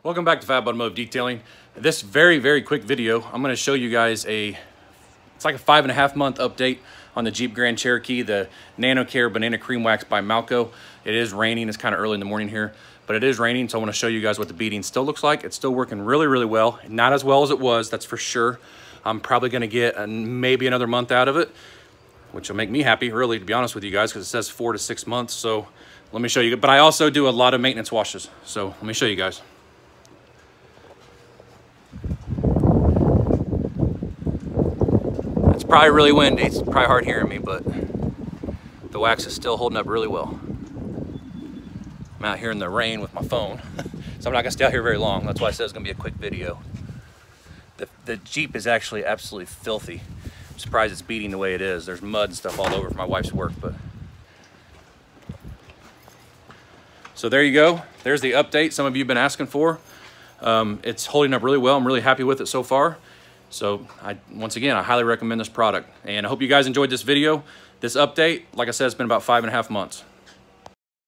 Welcome back to Fab Automotive Detailing. This very quick video, I'm going to show you guys it's like a 5.5 month update on the Jeep Grand Cherokee, the NanoCare Banana Cream Wax by Malco. It is raining. It's kind of early in the morning here, but it is raining, so I want to show you guys what the beading still looks like. It's still working really well. Not as well as it was, that's for sure. I'm probably going to get maybe another month out of it, which will make me happy, really, to be honest with you guys, because it says 4 to 6 months. So let me show you. But I also do a lot of maintenance washes, so let me show you guys. It's probably really windy. It's probably hard hearing me, but the wax is still holding up really well. I'm out here in the rain with my phone, so I'm not gonna stay out here very long. That's why I said it's gonna be a quick video. The Jeep is actually absolutely filthy. I'm surprised it's beating the way it is. There's mud and stuff all over from my wife's work, but. So there you go. There's the update some of you have been asking for. It's holding up really well. I'm really happy with it so far. So once again, I highly recommend this product. And I hope you guys enjoyed this video. This update, like I said, it's been about 5.5 months.